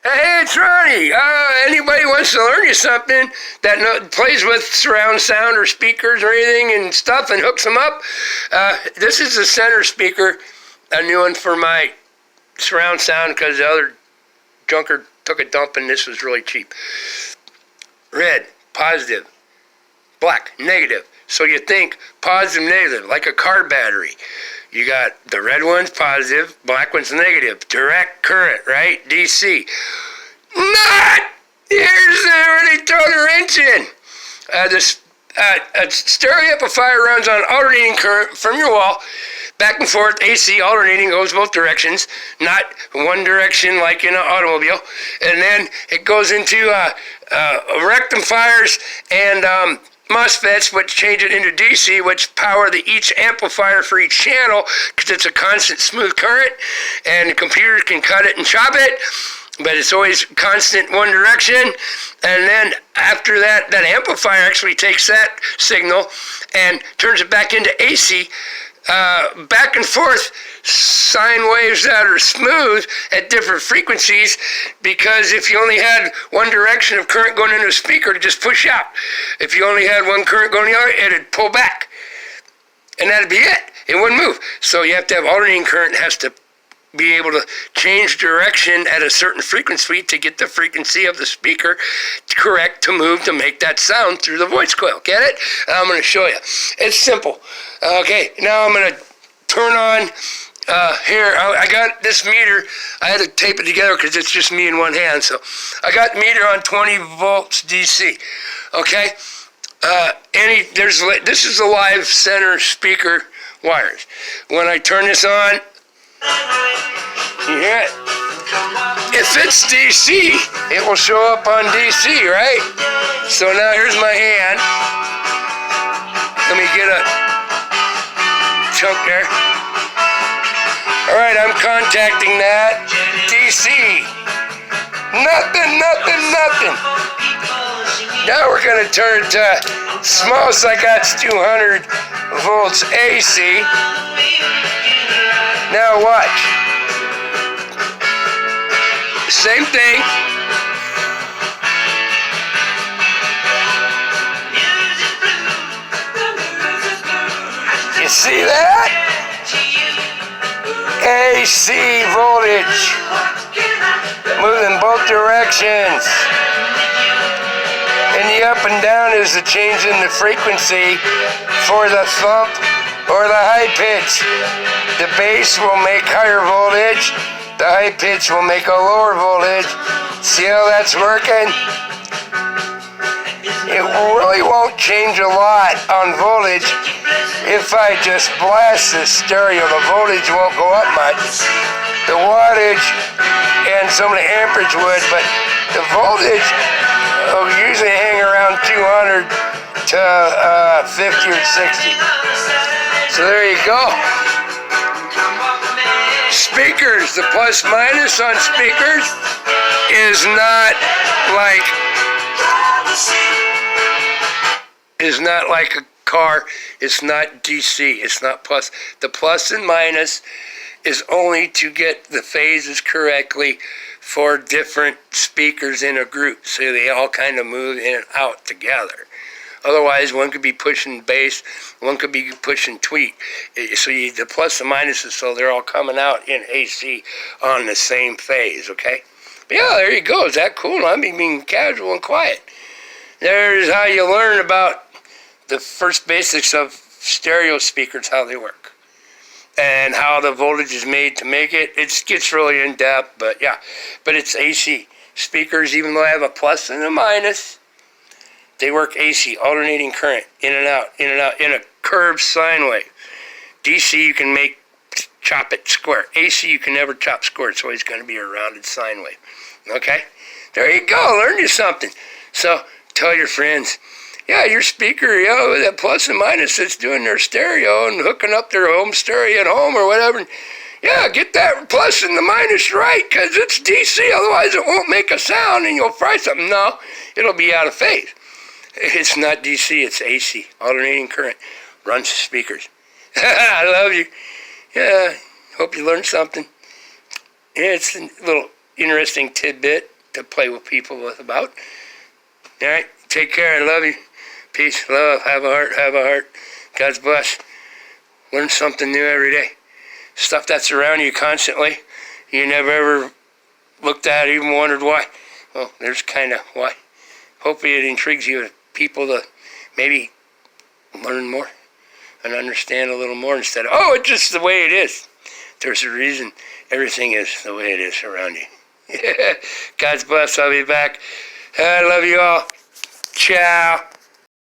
Hey, it's Ronnie. Anybody wants to learn you something that plays with surround sound or speakers or anything and stuff and hooks them up? This is the center speaker, a new one for my surround sound because the other junker took a dump and this was really cheap. Red, positive. Black, negative. So you think positive, negative, like a car battery. You got the red one's positive, black one's negative. Direct current, right? DC. Not! Here's where they throw the wrench in. A stereo amplifier runs on alternating current from your wall. Back and forth, AC, alternating, goes both directions. Not one direction like in an automobile. And then it goes into rectifiers and MOSFETs, which change it into DC, which power each amplifier for each channel because it's a constant smooth current, and the computer can cut it and chop it, but it's always constant one direction. And then after that, that amplifier actually takes that signal and turns it back into AC, back and forth sine waves that are smooth at different frequencies, because if you only had one direction of current going into a speaker, it'd just push out. If you only had one current going the other, it'd pull back. And that'd be it. It wouldn't move. So you have to have alternating current. It has to be able to change direction at a certain frequency to get the frequency of the speaker correct to move to make that sound through the voice coil. Get it? I'm going to show you. It's simple. Okay, now I'm going to turn on here. I got this meter. I had to tape it together because it's just me in one hand. So I got the meter on 20 volts DC. Okay, this is the live center speaker wires. When I turn this on, you hear it? If it's DC, it will show up on DC, right? So now here's my hand. Let me get a chunk there. All right, I'm contacting that DC. Nothing. Now we're gonna turn it to smallest I got 200 volts AC. Now watch. Same thing. You see that? AC voltage. Moving both directions. And the up and down is the change in the frequency for the thump or the high pitch. The bass will make higher voltage. The high pitch will make a lower voltage. See how that's working? It really won't change a lot on voltage. If I just blast this stereo, the voltage won't go up much. The wattage and some of the amperage would, but the voltage will usually hang around 200 to 50 or 60. So there you go. Speakers, the plus minus on speakers is not like a car. It's not DC. It's not plus. The plus and minus is only to get the phases correctly for different speakers in a group, so they all kind of move in and out together. Otherwise, one could be pushing bass, one could be pushing tweet. So the plus and minuses, so they're all coming out in AC on the same phase, okay? But yeah, there you go. Is that cool? I'm being casual and quiet. There's how you learn about the first basics of stereo speakers, how they work, and how the voltage is made to make it. It gets really in depth, but yeah. But it's AC. Speakers, even though I have a plus and a minus, they work AC, alternating current, in and out, in a curved sine wave. DC, you can chop it square. AC, you can never chop square. It's always going to be a rounded sine wave. Okay? There you go. Learn you something. So tell your friends, yeah, your speaker, that plus and minus that's doing their stereo and hooking up their home stereo at home or whatever. Yeah, get that plus and the minus right, because it's DC. Otherwise, it won't make a sound and you'll fry something. No, it'll be out of phase. It's not DC, it's AC, alternating current, runs the speakers. I love you. Yeah, hope you learned something. Yeah, it's a little interesting tidbit. to play with people with about. All right, take care. I love you. Peace, love, have a heart, have a heart. God's bless. Learn something new every day. Stuff that's around you constantly. You never ever looked at, even wondered why. Well, there's kind of why. Hopefully it intrigues you, people to maybe learn more and understand a little more instead of, oh, it's just the way it is. There's a reason everything is the way it is around you. God's bless. I'll be back. I love you all. Ciao.